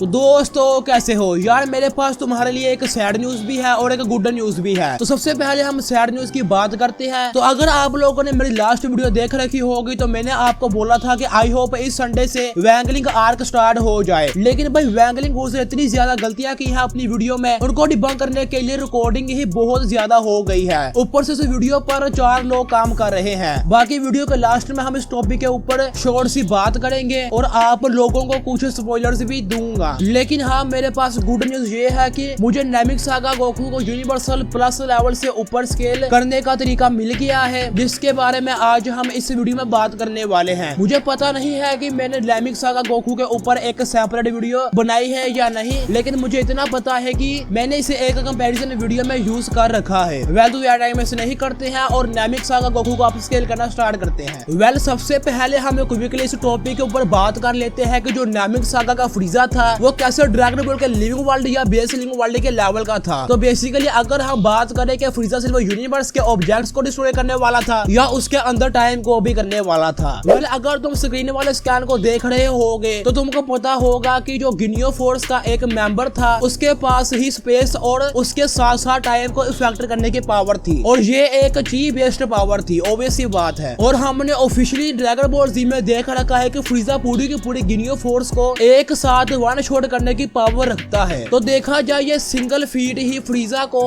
तो दोस्तों कैसे हो यार, मेरे पास तुम्हारे लिए एक सैड न्यूज भी है और एक गुड न्यूज भी है। तो सबसे पहले हम सैड न्यूज की बात करते हैं। तो अगर आप लोगों ने मेरी लास्ट वीडियो देख रखी होगी तो मैंने आपको बोला था कि आई होप इस संडे से वैंगलिंग आर्क स्टार्ट हो जाए, लेकिन भाई वैंगलिंग उसने इतनी ज्यादा गलतियां की है अपनी वीडियो में, उनको डिबंक करने के लिए रिकॉर्डिंग ही बहुत ज्यादा हो गई है। ऊपर से इस वीडियो पर 4 लोग काम कर रहे हैं। बाकी वीडियो के लास्ट में हम इस टॉपिक के ऊपर शॉर्ट सी बात करेंगे और आप लोगों को कुछ स्पॉयलर्स भी दूंगा। लेकिन हाँ, मेरे पास गुड न्यूज ये है कि मुझे नामिक सागा गोकू को यूनिवर्सल प्लस लेवल से ऊपर स्केल करने का तरीका मिल गया है, जिसके बारे में आज हम इस वीडियो में बात करने वाले हैं। मुझे पता नहीं है कि मैंने नामिक सागा गोकू के ऊपर एक सेपरेट वीडियो बनाई है या नहीं, लेकिन मुझे इतना पता है कि मैंने इसे एक कंपैरिजन वीडियो में यूज कर रखा है। वेल तो यार टाइम ऐसे नहीं करते हैं और नामिक सागा गोकू को अप स्केल करना स्टार्ट करते हैं। वेल सबसे पहले हम क्विकली इस टॉपिक के ऊपर बात कर लेते हैं कि जो नामिक सागा का फ्रीजा था वो कैसे ड्रैगन बॉल के लिविंग वर्ल्ड या बेस लिविंग वर्ल्ड के लेवल का था। तो बेसिकली अगर हम बात करें कि फ्रीजा सिर्फ यूनिवर्स के ऑब्जेक्ट्स को डिस्ट्रॉय करने वाला था या उसके अंदर टाइम को भी करने वाला था। वेल अगर तुम स्क्रीन वाले स्कैन को देख रहे होगे तो तुमको पता होगा कि जो गिनियो फोर्स का एक मेंबर था उसके पास ही स्पेस और उसके साथ साथ टाइम को इफेक्ट करने की पावर थी, और ये एक ची बेस्ड पावर थी, ऑब्वियस सी बात है। और हमने ऑफिशियली ड्रैगन बॉल जी में देख रखा है कि फ्रीजा पूरी की पूरी गिनियो फोर्स को एक साथ वन शॉट करने की पावर रखता है। तो देखा जाए ये सिंगल फीट ही फ्रीजा को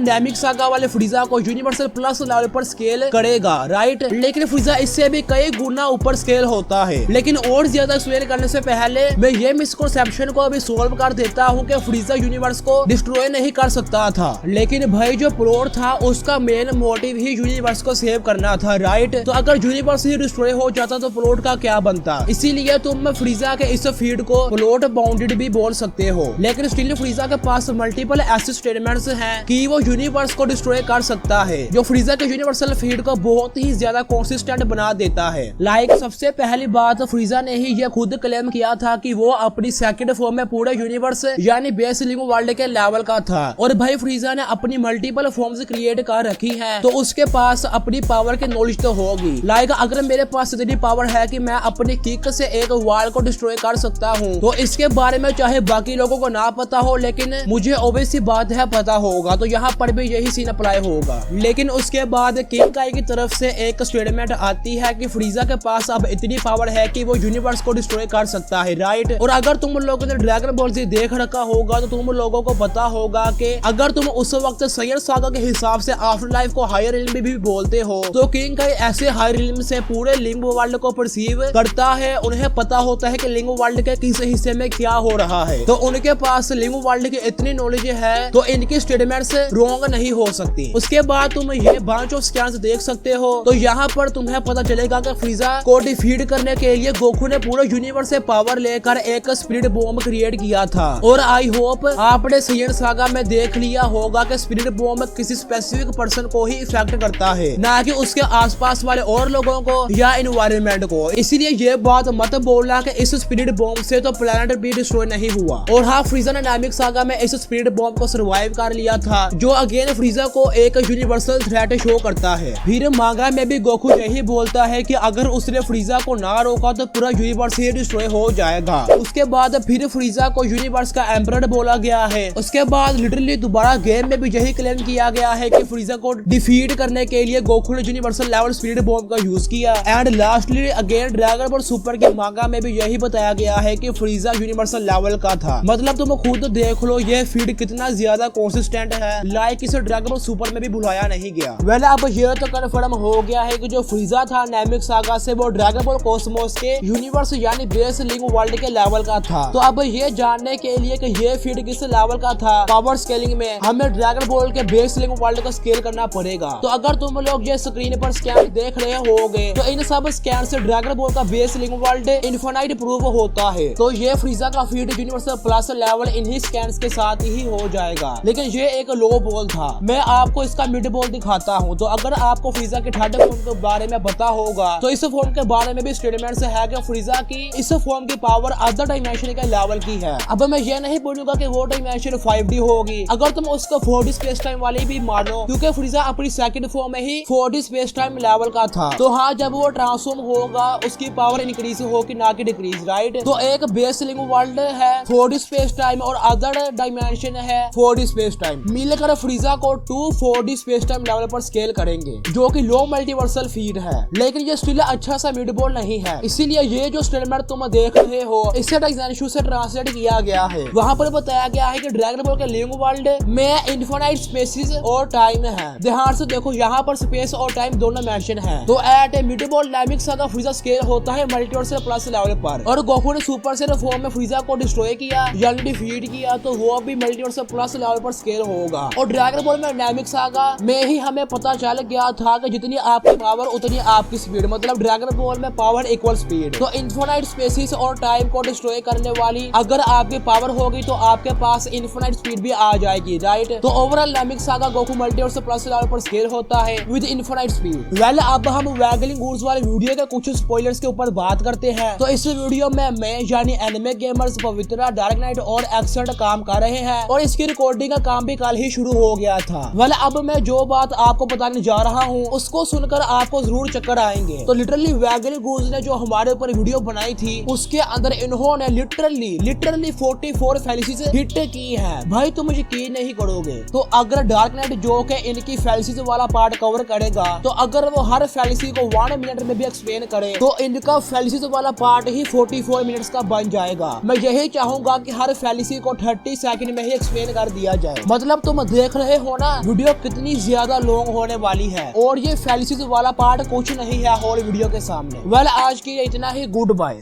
नामिक सागा वाले फ्रीजा को यूनिवर्सल प्लस लेवल पर स्केल करेगा, राइट। लेकिन फ्रीजा इससे भी कई गुना ऊपर स्केल होता है। लेकिन और ज्यादा स्केल करने से पहले मैं ये मिसकंसेप्शन को अभी सोल्व कर देता हूँ कि फ्रीजा यूनिवर्स को डिस्ट्रॉय नहीं कर सकता था, लेकिन भाई जो प्लॉट था उसका मेन मोटिव ही यूनिवर्स को सेव करना था, राइट। तो अगर यूनिवर्स ही डिस्ट्रॉय हो जाता तो प्लॉट का क्या बनता। इसीलिए तुम फ्रीजा के इस फीड को प्लॉट बाउंडेड भी बोल सकते हो, लेकिन स्टिल फ्रीजा के पास मल्टीपल ऐसे स्टेटमेंट्स हैं कि वो यूनिवर्स को डिस्ट्रॉय कर सकता है, जो फ्रीजा के यूनिवर्सल फीड को बहुत ही ज्यादा कंसिस्टेंट बना देता है। लाइक सबसे पहली बात, फ्रीजा ने ही ये खुद क्लेम किया था कि वो अपनी सेकंड फॉर्म में पूरे यूनिवर्स यानी बेस लिविंग वर्ल्ड के लेवल का था। और भाई फ्रीजा ने अपनी मल्टीपल फॉर्म्स क्रिएट कर रखी है, तो उसके पास अपनी पावर की नॉलेज तो होगी। लाइक अगर मेरे पास इतनी पावर है कि मैं अपनी किक से एक वॉल को डिस्ट्रॉय कर सकता हूँ, तो इसके बारे में चाहे बाकी लोगों को ना पता हो, लेकिन मुझे ऑब्वियस सी बात है पता होगा। तो यहाँ पर भी यही सीन अप्लाई होगा। लेकिन उसके बाद किंग काई की तरफ से एक स्टेटमेंट आती है कि फ्रीजा के पास अब इतनी पावर है कि वो यूनिवर्स को डिस्ट्रॉय कर सकता है, राइट। और अगर तुम लोगों ने ड्रैगन बॉल जी देख रखा होगा तो तुम लोगों को पता होगा कि अगर तुम उस वक्त सैयद सागा के हिसाब से आफ्टर लाइफ को हायर रिल्म भी बोलते हो, तो किंग काई ऐसे हायर रिल्म से पूरे लिंब वर्ल्ड को परसीव करता है। उन्हें पता होता है कि लिंब वर्ल्ड के किस हिस्से में क्या हो रहा है, तो उनके पास लिंब वर्ल्ड की इतनी नॉलेज है तो इनकी स्टेटमेंट्स रॉन्ग नहीं हो सकती। उसके बाद तुम ये बंच ऑफ स्कैन्स देख सकते हो, तो यहाँ पर तुम्हें पता चलेगा कि फ्रीजा को डिफीट करने के लिए गोकू ने पूरे यूनिवर्स से पावर लेकर एक स्पिरिट बॉम्ब क्रिएट किया था। और आई होप आपने सैयद सागा में देख लिया होगा कि स्पिरिट बॉम्ब किसी स्पेसिफिक पर्सन को ही इफेक्ट करता है, ना कि उसके आसपास वाले और लोगों को या एनवायरनमेंट को। इसीलिए ये बात मत बोलना कि इस स्पिरिट बॉम्ब से तो प्लेनेट भी डिस्ट्रॉय नहीं हुआ। और हाँ, फ्रीजा ने नामिक सागा में इस स्पिरिट बॉम्ब को सर्वाइव कर लिया था, जो अगेन फ्रीजा को एक यूनिवर्सल थ्रेट शो करता है। फिर मांगा में भी गोकू यही बोलता है कि अगर उसने फ्रीजा को ना रोका तो पूरा यूनिवर्स ही डिस्ट्रॉय हो जाएगा। उसके बाद फिर फ्रीजा को यूनिवर्स का एम्परर बोला गया है। उसके बाद लिटरली दोबारा गेम में भी यही क्लेम किया गया है कि फ्रीजा को डिफीट करने के लिए गोकू ने यूनिवर्सल लेवल स्पिरिट बॉम्ब का यूज किया। And lastly again dragon ball super के मांगा में भी यही बताया गया है कि फ्रीजा यूनिवर्सल लेवल का था। मतलब तुम खुद देख लो ये फीड कितना ज्यादा कंसिस्टेंट है, लाइक इसे ड्रैगन बॉल सुपर में भी भुलाया नहीं गया। वेल अब ये तो कंफर्म हो गया है कि जो फ्रीजा था नामिक सागा से वो ड्रैगन बॉल कॉस्मोस के यूनिवर्स यानी बेस लिविंग वर्ल्ड के लेवल का था। तो अब ये जानने के लिए कि ये फीड किस लेवल का था, पावर स्केलिंग में हमें ड्रैगन बॉल के बेस लिविंग वर्ल्ड को स्केल करना पड़ेगा। तो अगर तुम लोग ये स्क्रीन पर स्कैन देख रहे होगे तो इन सब स्कैन से ड्रैगन बॉल का base living world infinite prove होता है। तो ये फ्रीजा का फीड यूनिवर्सल प्लस लेवल इन्हीं स्कैन्स के साथ ही हो जाएगा। लेकिन ये एक लो बॉल था, मैं आपको इसका मिड बॉल दिखाता हूँ। तो अगर आपको फ्रीजा के थर्ड फॉर्म के बारे में पता होगा तो इस फॉर्म के बारे में भी स्टेटमेंट्स है कि फ्रीजा की इस फॉर्म की पावर अदर डायमेंशन के लेवल की है। अब मैं ये नहीं बोलूंगा कि वो डायमेंशन 5D होगी, अगर तुम उसको 4D स्पेस टाइम वाली भी मानो, क्योंकि फ्रीजा अपनी सेकंड फॉर्म में ही 4D स्पेस टाइम लेवल का था। तो हाँ, जब वो ट्रांसफॉर्म होगा उसकी पावर इंक्रीज होगी ना कि डिक्रीज, राइट। तो एक बेस लिविंग वर्ल्ड वर्ल्ड है 4D स्पेस टाइम और अदर डायमेंशन है 4D स्पेस टाइम। मिलकर फ्रीजा को 2 4D स्पेस टाइम लेवल पर स्केल करेंगे, जो कि लो मल्टीवर्सल फीड है। लेकिन ये स्टिल अच्छा सा मिड बॉल नहीं है, इसीलिए ये जो स्टेटमेंट तुम देख रहे हो इसे डायमेंशन से ट्रांसलेट किया गया है। वहाँ पर बताया गया है कि ड्रैगन बॉल के लिंक वर्ल्ड में इनफिनाइट स्पेसेस और टाइम है। ध्यान से देखो, यहाँ पर स्पेस और टाइम दोनों मेंशन है। तो एट ए mid ball dynamic saga फ्रीजा scale होता है मल्टीवर्सल प्लस लेवल पर, और गोकू ने सुपर सेट फॉर्म में फ्रीजा को डिस्ट्रॉय किया यानी डिफीट किया, तो वो भी मल्टीवर्सल प्लस लेवल पर स्केल होगा। और ड्रैगन बॉल में डायनामिक सागा में ही हमें पता चल गया था कि जितनी आपकी पावर उतनी आपकी स्पीड, मतलब ड्रैगन बॉल में पावर इक्वल स्पीड। तो इनफिनाइट स्पेसेस और टाइम को डिस्ट्रॉय करने वाली अगर आपकी पावर होगी तो आपके पास इनफिनाइट स्पीड भी आ जाएगी, राइट। तो overall dynamic saga Goku multiversal plus level पर स्केल होता है विद इनफिनाइट स्पीड। वेल, अब हम वैगलिंग गूड्स वाले वीडियो के कुछ स्पॉयलर्स के ऊपर बात करते हैं। तो इस वीडियो में मैं यानी एनिमे गेमर्स पवित्रा, डार्क नाइट और एक्सर्ट काम कर रहे हैं, और इसकी रिकॉर्डिंग का काम भी कल ही शुरू हो गया था। वेल, अब मैं जो बात आपको बताने जा रहा हूँ उसको सुनकर आपको जरूर चक्कर आएंगे। तो लिटरली वैगलिंग गूड्स ने जो हमारे ऊपर वीडियो बनाई थी उसके अंदर इन्होंने लिटरली 44 फैलिसीज हिट की है। भाई तुम यकीन नहीं करोगे। तो अगर डार्क नाइट जो के इनकी फैलिसीज वाला पार्ट कवर करेगा, तो अगर वो हर फैलिसी को 1 मिनट में भी एक्सप्लेन करे तो इनका फैलिसीज वाला पार्ट ही 44 मिनट्स का बन जाएगा। मैं यही चाहूंगा कि हर फैलिसी को 30 सेकंड में ही एक्सप्लेन कर दिया जाए। मतलब तुम देख रहे हो ना वीडियो कितनी ज्यादा लॉन्ग होने वाली है, और ये फैलिसीज वाला पार्ट कुछ नहीं है होल वीडियो के सामने। वेल, आज के लिए इतना ही। Good bye.